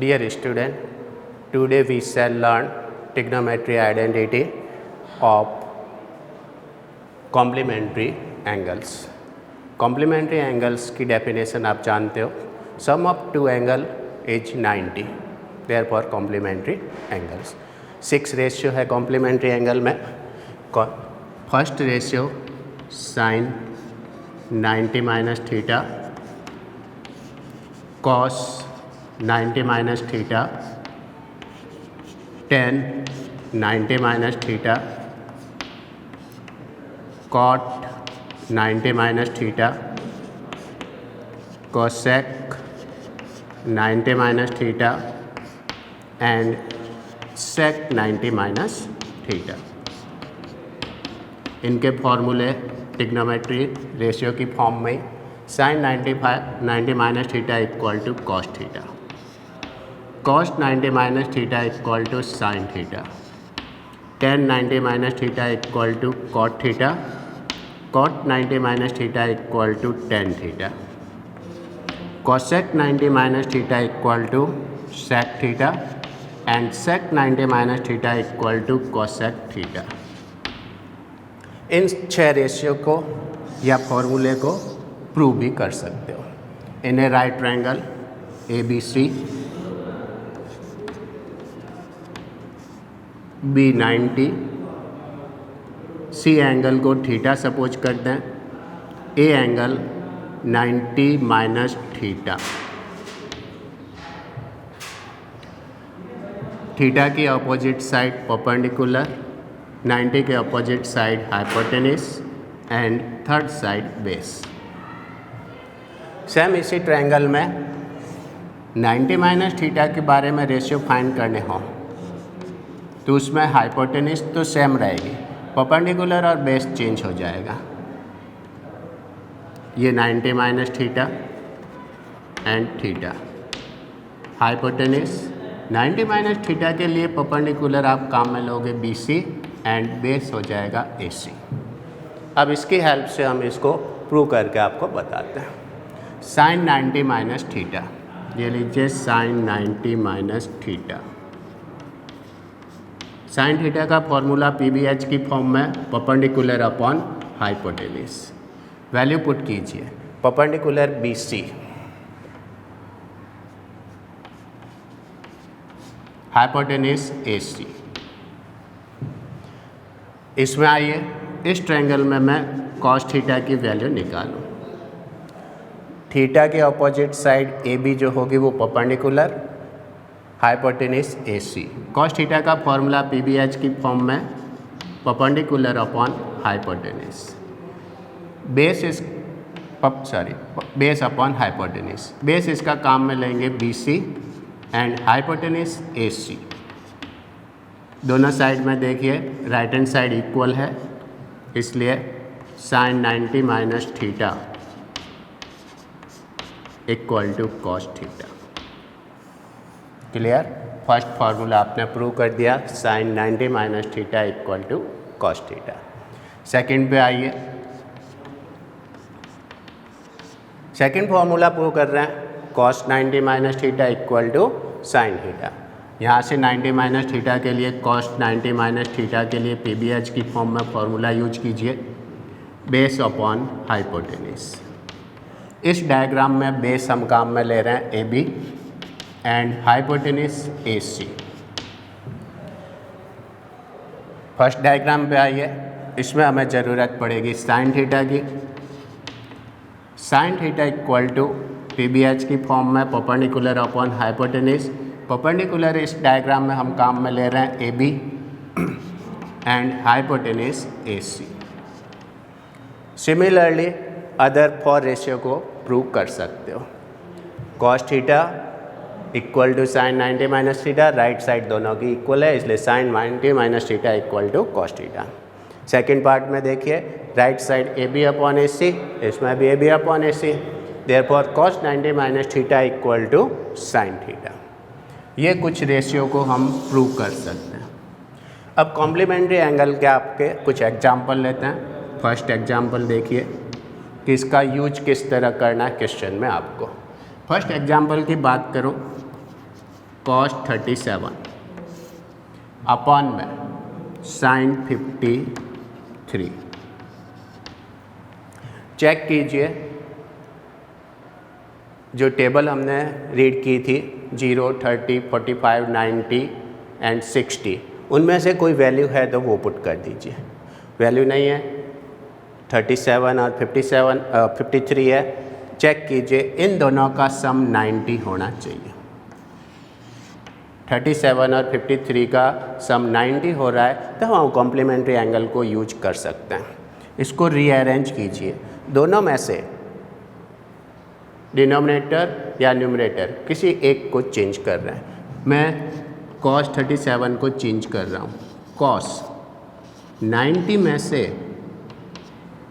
Dear student, today we shall learn trigonometry identity of complementary angles. Complementary angles की definition आप जानते हो. Sum of two angle is 90. Therefore complementary angles. 6 ratio है complementary angle में. First ratio sin 90 minus theta, cos 90 minus theta, tan 90 minus theta, cot 90 minus theta, cosec 90 minus theta and sec 90 minus theta. इनके फॉर्मूले trigonometry ratio की form में sin 90 minus theta equal to cos theta, cos 90 minus theta equal to sine theta, tan 90 minus theta equal to cot theta, cot 90 minus theta equal to tan theta, cosec 90 minus theta equal to sec theta and sec 90 minus theta equal to cosec theta. इन 6 ratio को या फॉर्मूले को prove भी कर सकते हो. इन a right triangle ABC, B 90, C angle को थीटा सपोज करते हैं, A angle 90 minus theta, theta की अपोजिट साइड परपेंडिकुलर, 90 के opposite side hypotenuse and third side base. Same इसी ट्रायंगल में 90 माइनस थीटा के बारे में रेशियो फाइंड करने हो तो उसमें हाइपोटेनिस तो सेम रहेगी, परपेंडिकुलर और बेस चेंज हो जाएगा. ये 90 minus theta and theta, hypotenuse 90 minus theta के लिए परपेंडिकुलर आप काम में लोगे BC एंड बेस हो जाएगा AC. अब इसकी हेल्प से हम इसको प्रूव करके आपको बताते हैं. साइन 90 माइनस थीटा, ये लीजिए sine 90 minus theta. Sine theta का फॉर्मूला PBH की फॉर्म में perpendicular upon hypotenuse. Value put कीजिए, परपेंडिकुलर BC, हाइपोटेनिस AC. इसमें आइए इस ट्रायंगल में मैं कॉस थीटा की वैल्यू निकालूं. थीटा के अपोजिट साइड AB जो होगी वो perpendicular, hypotenuse AC. Cos theta का फॉर्मूला PBH की फॉर्म में perpendicular upon hypotenuse, base upon hypotenuse. Base इसका काम में लेंगे BC एंड हाइपोटेनिस AC. दोनों साइड में देखिए राइट हैंड साइड इक्वल है, इसलिए sine 90 minus theta equal to cos theta. Clear? First formula आपने प्रूव कर दिया, sine 90 minus theta equal to cos theta. Second पे आइए, सेकेंड फार्मूला प्रूव कर रहे हैं, cos 90 minus theta equal to sine theta. यहाँ से 90 माइनस थीटा के लिए कॉस 90 माइनस थीटा के लिए PBH की फॉर्म में फॉर्मूला यूज कीजिए, बेस अपॉन हाइपोटेनिस. इस डायग्राम में बेस हम काम में ले रहे हैं AB and hypotenuse AC. First diagram पे आइए, इसमें हमें ज़रूरत पड़ेगी साइन थीटा की. Sine theta equal to PBH की फॉर्म में परपेंडिकुलर अपॉन हाइपोटेनिस. परपेंडिकुलर इस डायग्राम में हम काम में ले रहे हैं AB and hypotenuse AC. Similarly other 4 ratio को प्रूव कर सकते हो. Cos theta equal to sine 90 minus theta, right side दोनों की इक्वल है इसलिए sine 90 minus theta equal to cos theta. Second part में देखिए right side AB upon AC, इसमें भी AB upon AC, therefore cos 90 minus theta equal to sine theta. ये कुछ रेशियो को हम प्रूव कर सकते हैं. अब कॉम्प्लीमेंट्री एंगल के आपके कुछ एग्जाम्पल लेते हैं. फर्स्ट एग्जाम्पल देखिए कि इसका यूज किस तरह करना है क्वेश्चन में आपको. फर्स्ट एग्जाम्पल की बात करूं कॉस 37 अपॉन में साइन 53। चेक कीजिए जो टेबल हमने रीड की थी 0, 30, 45, 90 एंड 60, उनमें से कोई वैल्यू है तो वो पुट कर दीजिए। वैल्यू नहीं है, 37 और 53 है। चेक कीजिए इन दोनों का सम 90 होना चाहिए। 37 और 53 का सम 90 हो रहा है तो हम कॉम्प्लीमेंट्री एंगल को यूज कर सकते हैं। इसको रीअरेंज कीजिए, दोनों में से डिनोमिनेटर या न्यूमरेटर किसी एक को चेंज कर रहे हैं। मैं कॉस 37 को चेंज कर रहा हूँ। कॉस 90 में से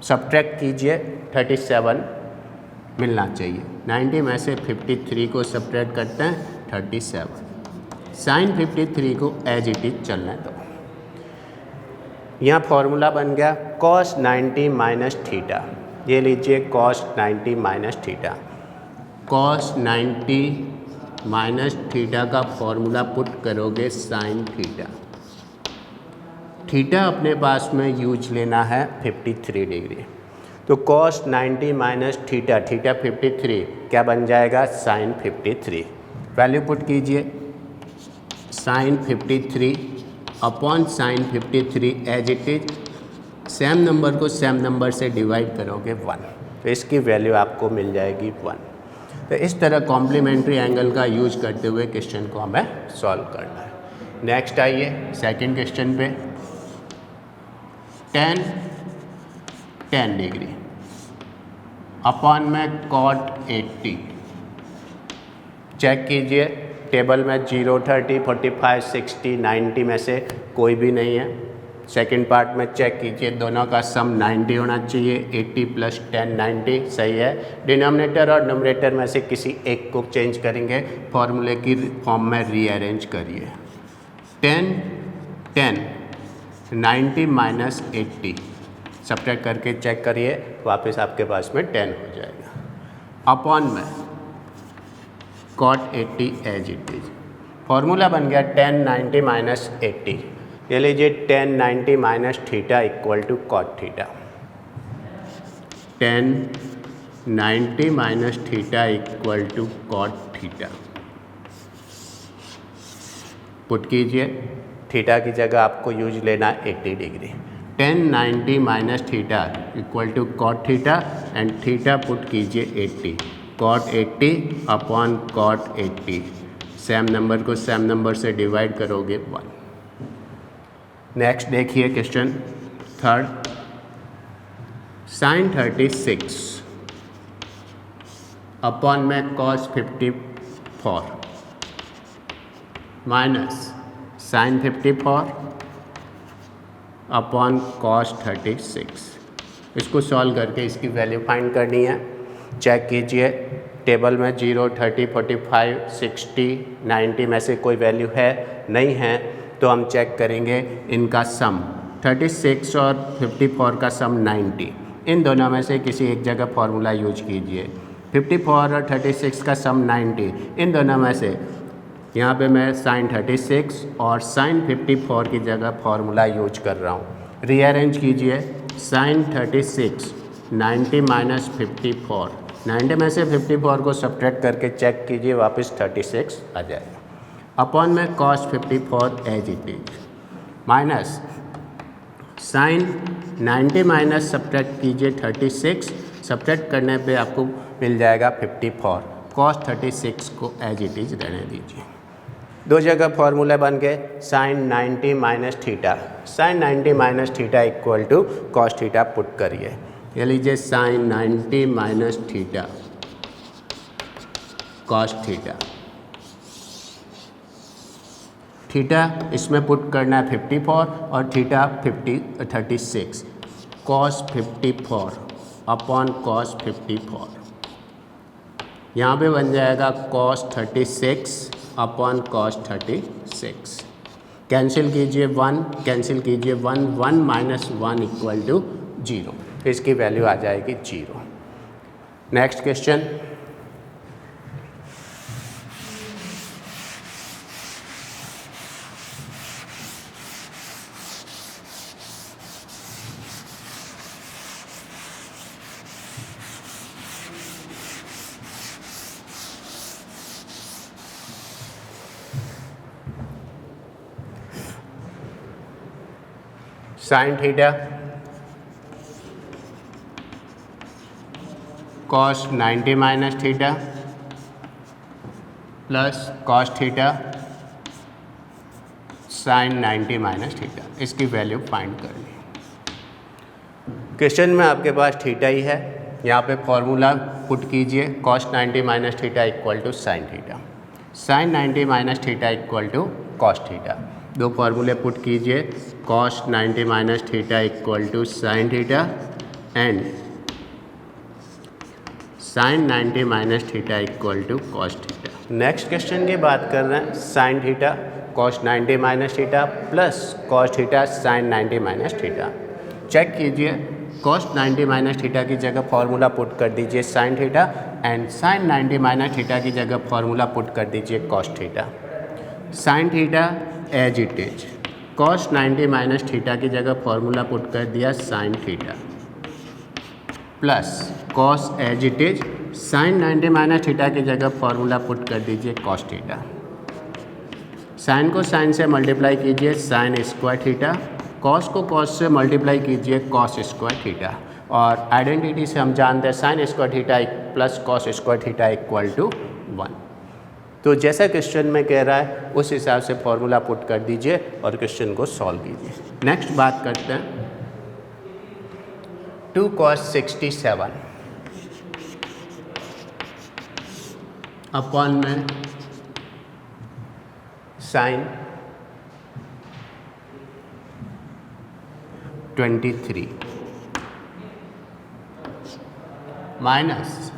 सब्ट्रैक्ट कीजिए 37 मिलना चाहिए। 90 में से 53 को सब्ट्रैक्ट करते हैं 37। साइन 53 को एज इट इज चलने दो। यहाँ फॉर्मूला बन गया कॉस 90 माइनस थीटा। ये लीजिए cos 90 minus theta. Cos 90 minus theta का फॉर्मूला पुट करोगे साइन थीटा। थीटा अपने पास में यूज लेना है 53 डिग्री। तो कॉस 90 माइनस थीटा, थीटा 53 क्या बन जाएगा साइन 53। वैल्यू पुट कीजिए sine 53 upon sine 53 as it is. Same number को सेम नंबर से डिवाइड करोगे 1, तो इसकी वैल्यू आपको मिल जाएगी 1। तो इस तरह कॉम्प्लीमेंट्री एंगल का यूज करते हुए क्वेश्चन को हमें सॉल्व करना है। नेक्स्ट आइए सेकंड क्वेश्चन पे। tan 10 डिग्री अपॉन में cot 80। चेक कीजिए टेबल में 0, 30, 45, 60, 90 में से कोई भी नहीं है। सेकंड पार्ट में चेक कीजिए दोनों का सम 90 होना चाहिए। 80 प्लस 10 90 सही है। डिनोमिनेटर और न्यूमरेटर में से किसी एक को चेंज करेंगे, फॉर्मूले की फॉर्म में रीअरेंज करिए। 10 90 माइनस 80 सब्ट्रैक्ट करके चेक करिए, वापस आपके पास में 10 हो जाएगा। अपॉन में cot 80 as it is. Formula बन गया 10 90 माइनस 80। ये लीजिए 10 90 minus theta equal to cot theta. 10 90 minus theta equal to cot theta. Put कीजिए, थीटा की जगह आपको यूज लेना 80 degree. 10 90 minus theta equal to cot theta and theta put कीजिए 80। cot 80 upon cot 80। Same number को same number से divide करोगे 1। Next देखिए क्वेश्चन थर्ड। साइन 36 अपॉन में cos 54 minus sine 54 upon cos 36। इसको सॉल्व करके इसकी वैल्यू फाइंड करनी है। चेक कीजिए टेबल में 0, 30, 45, 60, 90 में से कोई वैल्यू है नहीं है, तो हम चेक करेंगे इनका सम। 36 और 54 का सम 90। इन दोनों में से किसी एक जगह फॉर्मूला यूज कीजिए। 54 और 36 का सम 90। इन दोनों में से यहाँ पे मैं साइन 36 और साइन 54 की जगह फॉर्मूला यूज कर रहा हूँ। रीअरेंज कीजिए साइन 36 90 माइनस 54। 90 में से 54 को सब्ट्रैक्ट करके चेक कीजिए, वापस 36 आ जाएगा। अपॉन में cos 54 as it is minus sine 90 minus subtract कीजिए 36। सब्ट्रैक्ट करने पे आपको मिल जाएगा 54। cos 36 को एज इट इज रहने दीजिए। दो जगह फॉर्मूला बन गए sine 90 minus theta. Sine 90 minus theta equal to cos theta put करिए। ये लीजिए sine 90 minus theta cos theta. Theta इसमें पुट करना है 54 और थीटा 36। cos 54 upon cos 54। यहाँ पे बन जाएगा cos 36 अपॉन cos 36। कैंसिल कीजिए 1, कैंसिल कीजिए 1, 1 माइनस 1 इक्वल टू 0। इसकी वैल्यू आ जाएगी 0। Next question sign theta cos 90 minus theta plus cos theta sine 90 minus theta, इसकी वैल्यू फाइंड करनी है। क्वेश्चन में आपके पास थीटा ही है, यहाँ पे फॉर्मूला पुट कीजिए cos 90 minus theta equal to sine theta, sine 90 minus theta equal to cos theta. दो फार्मूले पुट कीजिए cos 90 minus theta equal to sine theta and sine 90 minus theta equal to cos theta. Next question की बात कर रहे हैं sine theta cos 90 minus theta plus cos theta sine 90 minus theta. Check कीजिए cos 90 minus theta की जगह formula put कर दीजिए sine theta and sine 90 minus theta की जगह फार्मूला पुट कर दीजिए cos theta. Sine theta as it is, cos 90 minus theta की जगह फार्मूला पुट कर दिया sine theta plus cos as it is, sine 90 minus theta की जगह फार्मूला पुट कर दीजिए कॉस थीटा। साइन को साइन से मल्टीप्लाई कीजिए साइन स्क्वायर थीटा, कॉस को कॉस से मल्टीप्लाई कीजिए कॉस स्क्वायर थीटा, और आइडेंटिटी से हम जानते हैं sine square theta plus cos square theta equal to 1। तो जैसा क्वेश्चन में कह रहा है उस हिसाब से फॉर्मूला पुट कर दीजिए और क्वेश्चन को सॉल्व कीजिए। नेक्स्ट बात करते हैं 2 cos 67 अपॉन में sine 23 minus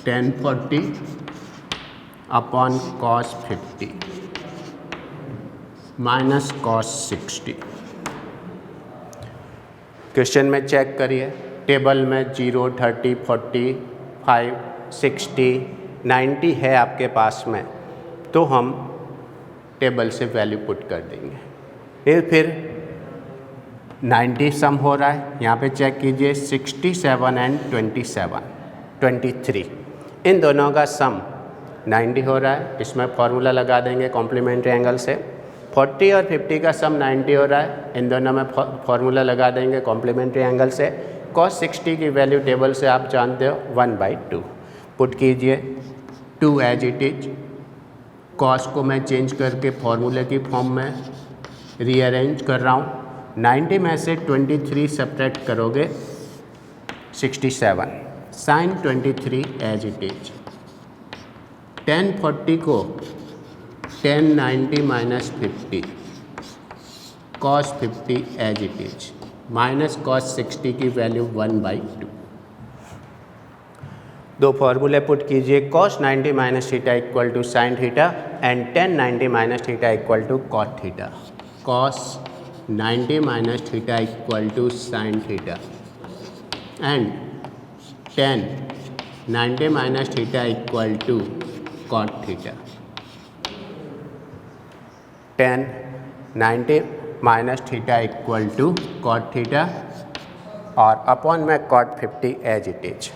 1040 upon cos 50 minus cos 60। Question में चेक करिए, टेबल में 0, 30, 40, 5, 60, 90 है आपके पास में, तो हम टेबल से वैल्यू पुट कर देंगे। फिर 90 सम हो रहा है, यहाँ पे चेक कीजिए 67 एंड 23, इन दोनों का सम 90 हो रहा है, इसमें फॉर्मूला लगा देंगे कॉम्प्लीमेंट्री एंगल से। 40 और 50 का सम 90 हो रहा है, इन दोनों में फॉर्मूला लगा देंगे कॉम्प्लीमेंट्री एंगल से। cos 60 की वैल्यू टेबल से आप जानते हो 1/2, पुट कीजिए 2 एज इट इज। cos को मैं चेंज करके फॉर्मूले की फॉर्म में रीअरेंज कर रहा हूँ। 90 में से 23 सब्ट्रैक्ट करोगे 67, साइन 23 एज इट इज। 1040 को 1090 minus 50 cos 50 as it is minus cos 60 की वैल्यू 1/2। दो फॉर्मूले पुट कीजिए cos 90 minus theta equal to sine theta and 1090 minus theta equal to cot theta. cos 90 minus theta equal to sine theta and 1090 minus theta equal to cot theta. 1090 minus theta equal to cot theta और upon में cot 50 as it is.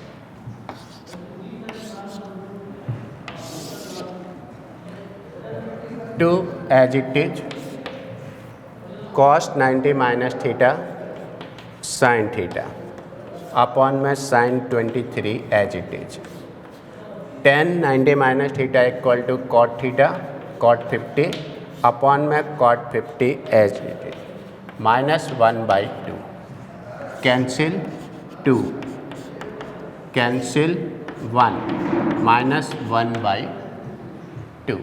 To as it is cos 90 minus theta sine theta upon में sine 23 as it is. 1090 minus theta equal to cot theta cot 50 upon में cot 50 as it is minus 1/2। Cancel 2, cancel 1 minus 1/2।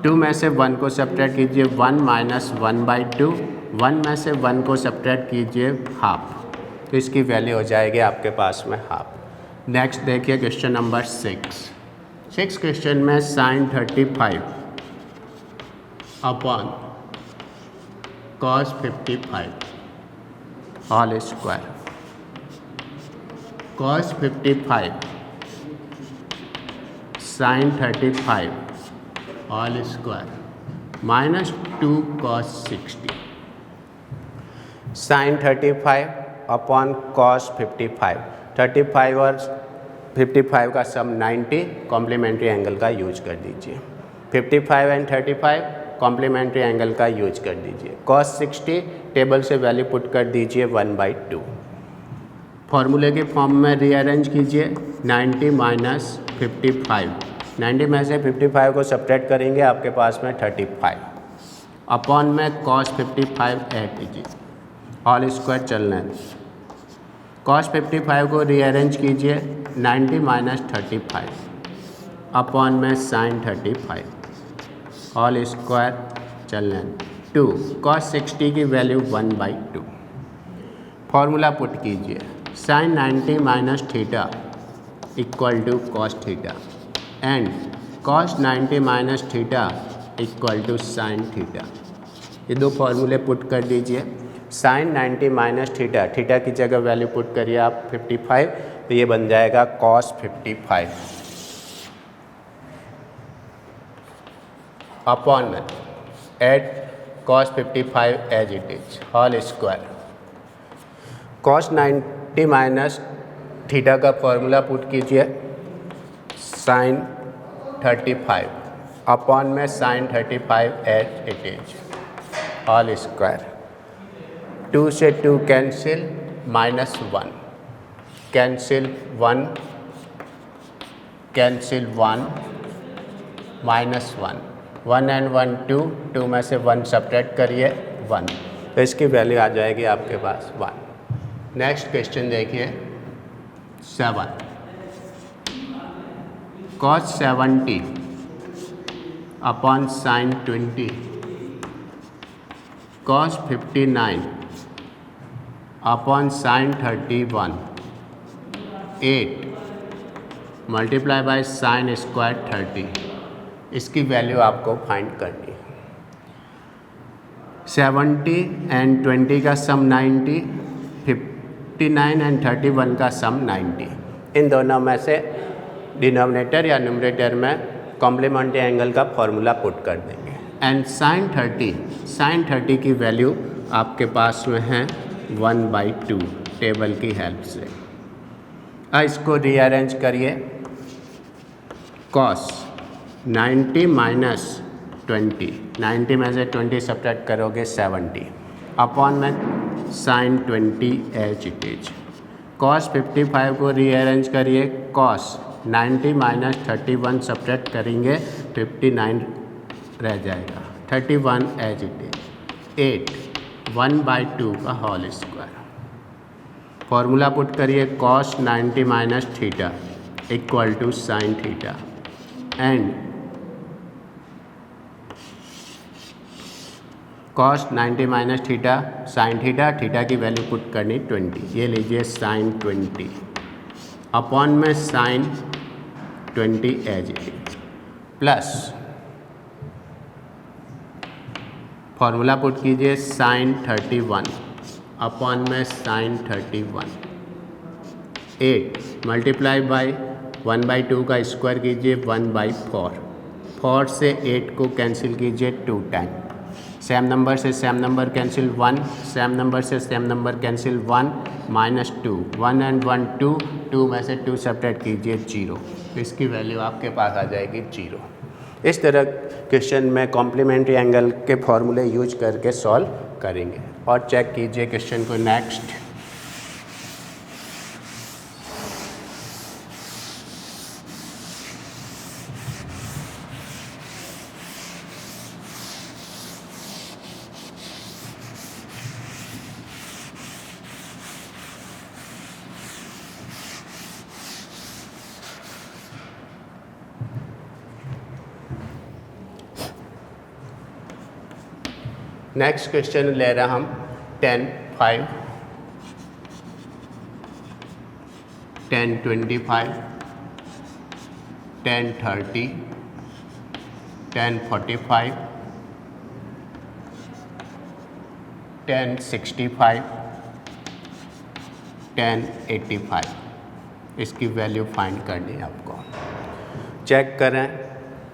2 में से 1 को subtract कीजिए 1 minus 1/2, 1 में से 1 को subtract कीजिए हाफ, तो इसकी वैल्यू हो जाएगी आपके पास में हाफ। नेक्स्ट देखिए क्वेश्चन नंबर 6 क्वेश्चन में sine 35 upon cos 55 whole square. cos 55 sine 35 whole square minus 2 cos 60। Sine 35 upon cos 55, 35 और 55 का सम 90, कॉम्प्लीमेंट्री एंगल का यूज कर दीजिए। 55 एंड 35 कॉम्प्लीमेंट्री एंगल का यूज कर दीजिए। cos 60 टेबल से वैल्यू पुट कर दीजिए 1/2। फॉर्मूले के फॉर्म में रीअरेंज कीजिए 90 माइनस 55, 90 में से 55 को सब्ट्रैक्ट करेंगे आपके पास में 35 अपॉन में cos 55 ऐड कीजिए, ऑल स्क्वायर चलना है। cos 55 को रीअरेंज कीजिए 90 माइनस 35 अपॉन में sin 35 ऑल स्क्वायर चलना है। 2 cos 60 की वैल्यू 1/2। फॉर्मूला पुट कीजिए sin 90 minus theta equal to cos theta and cos 90 minus theta equal to sin theta. ये दो फॉर्मूले पुट कर दीजिए। sin 90 माइनस थीटा, थीटा की जगह वैल्यू पुट करिए आप 55, तो ये बन जाएगा cos 55 अपॉन में एट cos 55 as it is whole square. cos 90 minus theta का फॉर्मूला पुट कीजिए sin 35 अपॉन में sin 35 as it is whole square. 2 से 2 cancel, minus 1 cancel 1 cancel 1 minus 1, 1 and 1 2, 2 में से 1 सब्ट्रैक्ट करिए 1, तो इसकी वैल्यू आ जाएगी आपके पास 1। नेक्स्ट क्वेश्चन देखिए 7 cos 70 upon sin 20 cos 59 upon sin 31 8 multiply bye sin square 30। इसकी वैल्यू आपको फाइंड करनी है। 70 एंड 20 का सम 90, 59 एंड 31 का सम 90। इन दोनों में से डिनोमिनेटर या न्यूमरेटर में कॉम्प्लीमेंट्री एंगल का फॉर्मूला पुट कर देंगे एंड sin 30 की वैल्यू आपके पास में है 1/2 टेबल की हेल्प से। इसको रीअरेंज करिए। cos 90 माइनस 20, 90 में से 20 सब्ट्रैक्ट करोगे 70 अपॉन में sin 20 as it is. cos 55 को रीअरेंज करिए। cos 90 माइनस 31 सब्ट्रैक्ट करेंगे 59 रह जाएगा, 31 एज इट इज 8 1/2 का होल स्क्वायर। फॉर्मूला पुट करिए cos 90 minus theta equal to sin theta and cos 90 minus theta sin theta, theta की value put करनी 20, ये लीजिए sin 20 अपॉन में sin 20 as it is plus formula put कीजिए sin 31 upon में sin 31 8 multiply by 1/2 का square कीजिए 1/4, 4 से 8 को कैंसिल कीजिए 2 टाइम, सेम नंबर से same number cancel 1, same number से same number cancel 1 minus 2, 1 and 1 2, 2 में से 2 सब्ट्रैक्ट कीजिए 0, इसकी वैल्यू आपके पास आ जाएगी 0। इस तरह क्वेश्चन में कॉम्प्लीमेंट्री एंगल के फॉर्मूले यूज करके सॉल्व करेंगे। और चेक कीजिए क्वेश्चन को। नेक्स्ट नेक्स्ट क्वेश्चन ले रहा हम 10 5 10 25 10 30 10 45 10 65 10 85। इसकी वैल्यू फाइंड करनी है आपको। चेक करें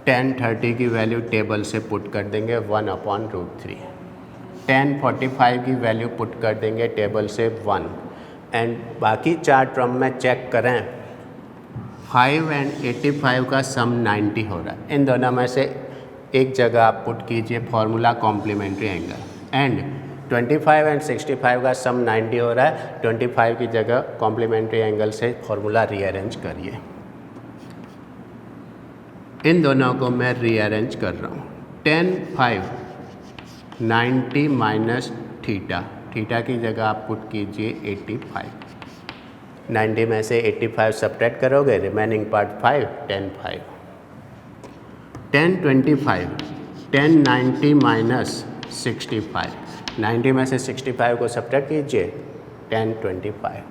10 30 की वैल्यू टेबल से पुट कर देंगे 1/√3। 10 45 की वैल्यू पुट कर देंगे टेबल से 1 एंड बाकी 4 टर्म में चेक करें 5 एंड 85 का सम 90 हो रहा है। इन दोनों में से एक जगह आप पुट कीजिए formula complementary angle and 25 and 65 का सम 90 हो रहा है। 25 की जगह कॉम्प्लीमेंट्री एंगल से फॉर्मूला रीअरेंज करिए। इन दोनों को मैं रीअरेंज कर रहा हूँ। 10 5 90 माइनस थीटा, थीटा की जगह आप पुट कीजिए 85। 90 में से 85 सब्ट्रैक्ट करोगे, रिमेनिंग पार्ट 5 10 5। 10 25 10 90 माइनस 65, 90 में से 65 को सब्ट्रैक्ट कीजिए 10 25।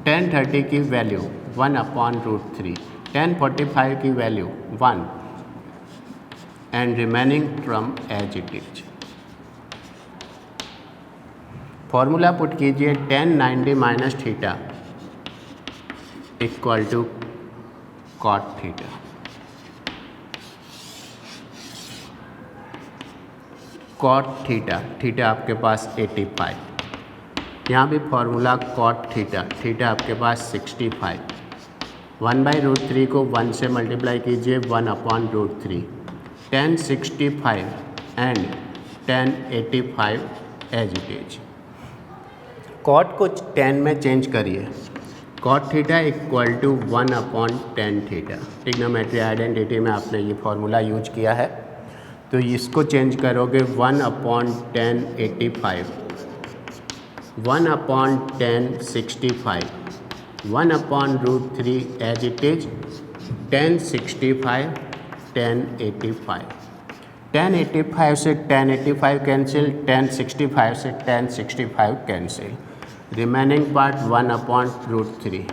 10 30 की वैल्यू 1/√3, 10 45 की value 1 and remaining from as it is. Formula put कीजिए 10 90 minus theta equal to cot theta. Cot theta, theta आपके पास 85, यहाँ भी फॉर्मूला कॉट थीटा, थीटा आपके पास 65। 1/√3 को 1 से मल्टीप्लाई कीजिए 1/√3। 10 65 and 10 85 as it is. Cot को 10 में चेंज करिए, cot theta equal to 1/10 theta. Trigonometry identity में आपने ये फॉर्मूला यूज किया है, तो इसको चेंज करोगे 1/10 85, 1/10 65, 1/√3 एज इट इज, 10 65 10 85। 10 85 से 10 85 कैंसिल, 10 65 से 10 65 cancel, remaining part 1/√3।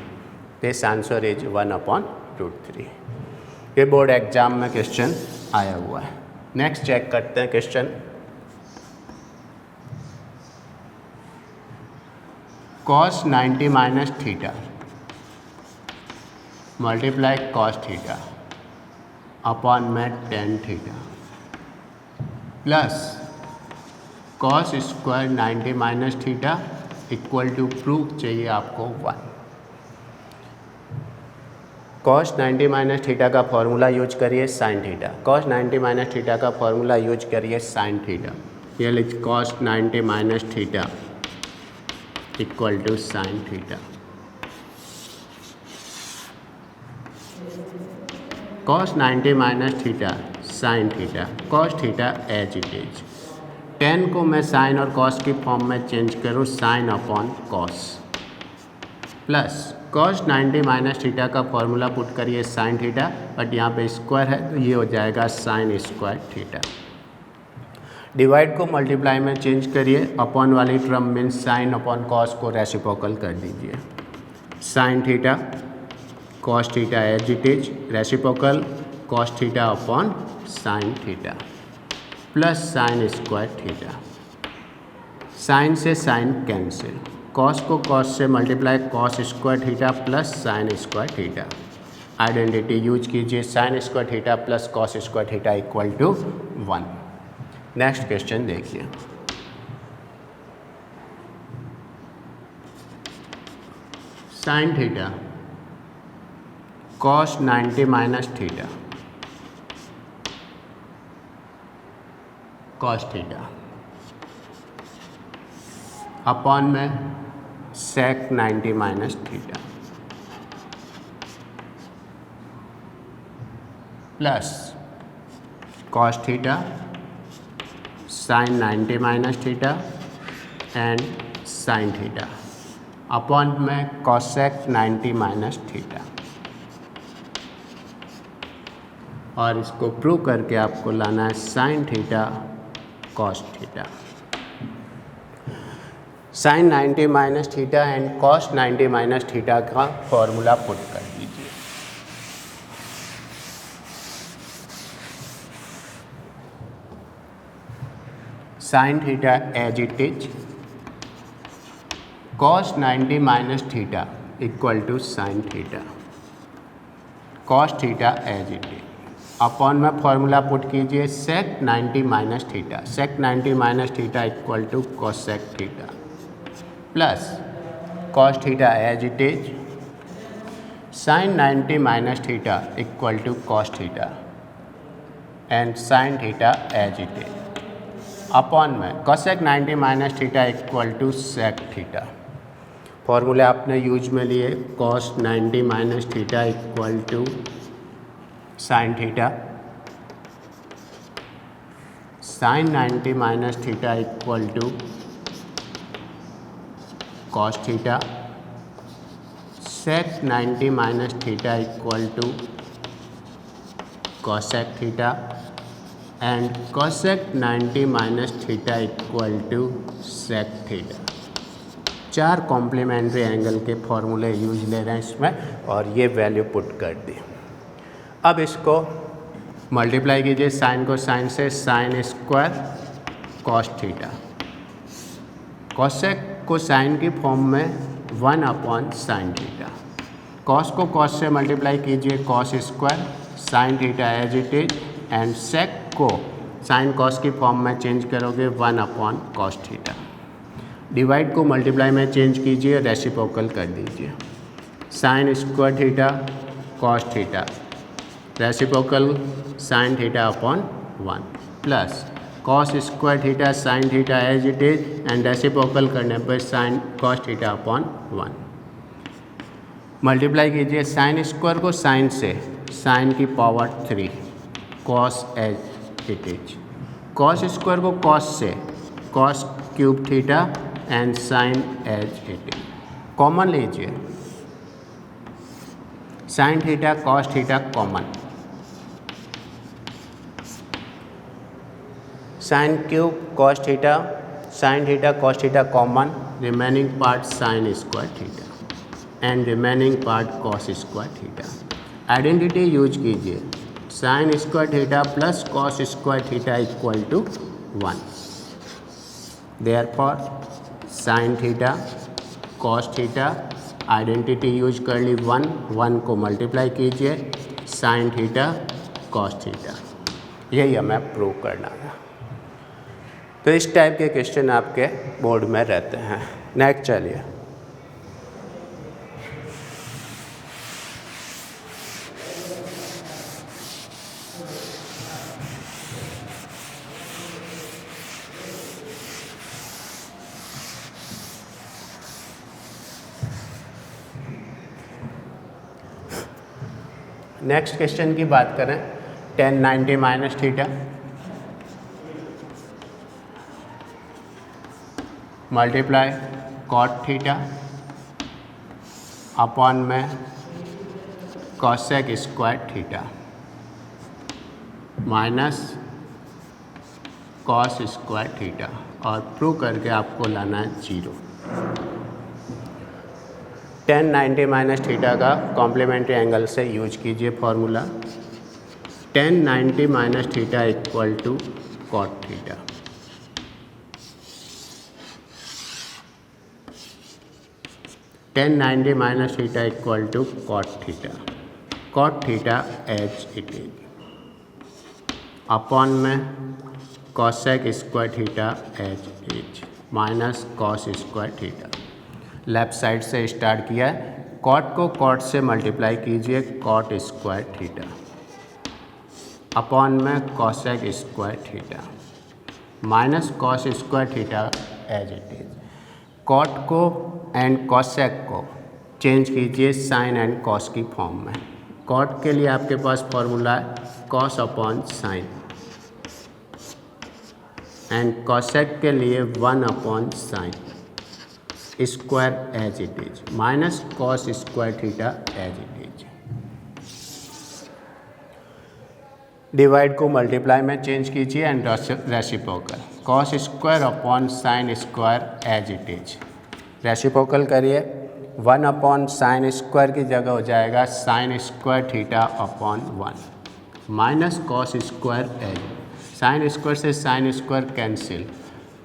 This answer is 1/√3। ये बोर्ड एग्जाम में क्वेश्चन आया हुआ है। नेक्स्ट चेक करते हैं question. cos 90 minus theta multiply cos theta upon में tan theta plus cos square 90 minus theta equal to proof चाहिए आपको 1। cos 90 माइनस थीटा का फॉर्मूला यूज करिए sin theta, cos 90 minus theta का फॉर्मूला यूज करिए sin theta. ये लिख cos 90 minus theta equal to sin theta. cos 90 minus theta sin theta, cos theta as it is. 10 को मैं sin और cos की फॉर्म में चेंज करूँ sin upon cos plus cos 90 minus theta का फॉर्मूला पुट करिए sin थीटा, बट यहाँ पे स्क्वायर है तो ये हो जाएगा sin स्क्वायर थीटा। डिवाइड को मल्टीप्लाई में चेंज करिए, अपॉन वाली term means sin upon cos को रेसिप्रोकल कर दीजिए। sin theta cos theta as it is, reciprocal cos theta upon sin theta plus sin square theta. sin से sin cancel, cos को cos से multiply cos square theta plus sin square theta. Identity use कीजिए, sin square theta plus cos square theta equal to 1। Next question देखिए। sin theta cos 90 minus theta cos theta upon में sec 90 minus theta plus cos theta sin 90 minus theta and sin theta upon में cosec 90 minus theta. और इसको prove करके आपको लाना है sin theta cos theta. sin 90 minus theta and cos 90 minus theta का formula put कर दीजिए। sin theta as it is, cos 90 minus theta equal to sin theta, cos theta as it is upon में formula put कीजिए sec 90 minus theta, sec 90 minus theta equal to cosec theta plus cos theta as it is, sin 90 minus theta equal to cos theta and sine theta as it is upon में cosec 90 minus theta equal to sec theta. फॉर्मूले आपने use में लिए cos 90 minus theta equal to sine theta, sine 90 minus theta equal to cos theta, sec 90 minus theta equal to cosec theta and cosec 90 minus theta equal to sec theta. 4 complementary angle के फॉर्मूले use ले रहे हैं इसमें और ये value put कर दी। अब इसको मल्टीप्लाई कीजिए साइन को साइन से, sine square cos theta, cosec को साइन की फॉर्म में 1 अपॉन साइन थीटा, कॉस को कॉस से मल्टीप्लाई कीजिए cos square sine theta as it is and sec को साइन कॉस की फॉर्म में चेंज करोगे 1 अपॉन कॉस थीटा। डिवाइड को मल्टीप्लाई में चेंज कीजिए, रेसिप्रोकल कर दीजिए, sine square theta cos theta reciprocal sine theta upon 1 plus cos square theta sine theta as it is and reciprocal करने पर sine cos theta upon 1। Multiply कीजिए sine square को sine से, sine की power 3 cos as it is, cos square को cos से cos cube theta and sine as it is. Common लीजिए sine theta cos theta common, sine cube cos theta sine theta cos theta common, remaining part sine square theta and remaining part cos square theta. Identity use कीजिए sine square theta plus cos square theta equal to 1। Therefore sine theta cos theta identity use कर ली 1 को multiply कीजिए sign theta cos theta. यही हमें prove करना है। तो इस टाइप के क्वेश्चन आपके बोर्ड में रहते हैं। नेक्स्ट चलिए, नेक्स्ट क्वेश्चन की बात करें tan 90 minus theta multiply cot theta upon में cosec square theta minus cos square theta और प्रूव करके आपको लाना है 0। tan 90 माइनस थीटा का कॉम्प्लीमेंट्री एंगल से यूज कीजिए formula tan 90 minus theta equal to cot theta. tan 90 minus theta equal to cot theta as it is upon में cosec square theta as it is minus cos square theta. Left side से start किया है, cot को cot से multiply कीजिए cot square theta upon में cosec square theta minus cos square theta as it is. Cot को and cosec को change कीजिए साइन एंड कॉस की फॉर्म में। कॉट के लिए आपके पास फॉर्मूला है cos upon sine and cosec के लिए 1 upon sine square as it is minus cos square theta as it is. Divide को मल्टीप्लाई में चेंज कीजिए and reciprocal cos square upon sine square as it is. Reciprocal करिए 1 upon sine square की जगह हो जाएगा sine square theta upon 1 minus cos square as. Sine square से sine square cancel,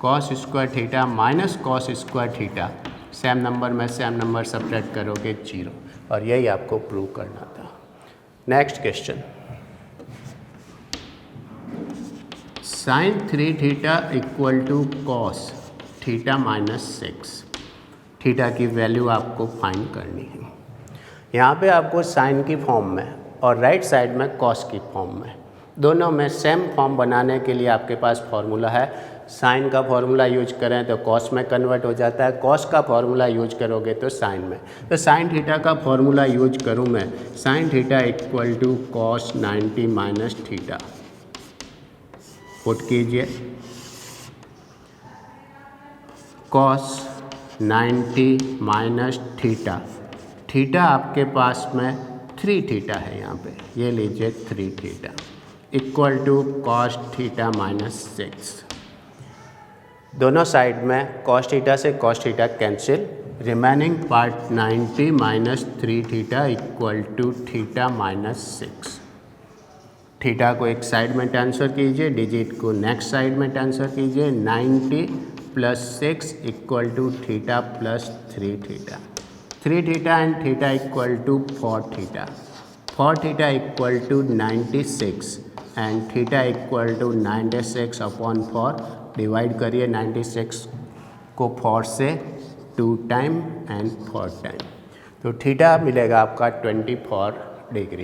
cos square theta minus cos square theta, same number में same number subtract करोगे 0 और यही आपको प्रूव करना था। Next question sine 3 theta equal to cos theta minus 6। Theta की value आपको फाइंड करनी है। यहाँ पे आपको साइन की फॉर्म में और राइट साइड में कॉस की फॉर्म में दोनों में सेम फॉर्म बनाने के लिए आपके पास फॉर्मूला है। साइन का फॉर्मूला यूज करें तो कॉस में कन्वर्ट हो जाता है, कॉस का फॉर्मूला यूज करोगे तो साइन में। तो साइन थीटा का फॉर्मूला यूज करूँ मैं, sine theta equal to cos 90 minus theta. Put कीजिए, कॉस 90 माइनस थीटा, थीटा आपके पास में 3 थीटा है यहाँ पे, ये लीजिए 3 theta equal to cos theta minus 6। दोनों साइड में कॉस थीटा से cos theta cancel, remaining part 90 minus 3 theta equal to theta minus 6। Theta को एक साइड में ट्रांसफ़र कीजिए, डिजिट को नेक्स्ट साइड में ट्रांसफ़र कीजिए, 90 plus 6 equal to theta plus 3 theta, 3 theta and theta equal to 4 theta, 4 theta equal to 96 and theta equal to 96 upon 4। Divide करिए 96 को 4 से 2 टाइम एंड 4 टाइम, तो थीटा मिलेगा आपका 24 डिग्री।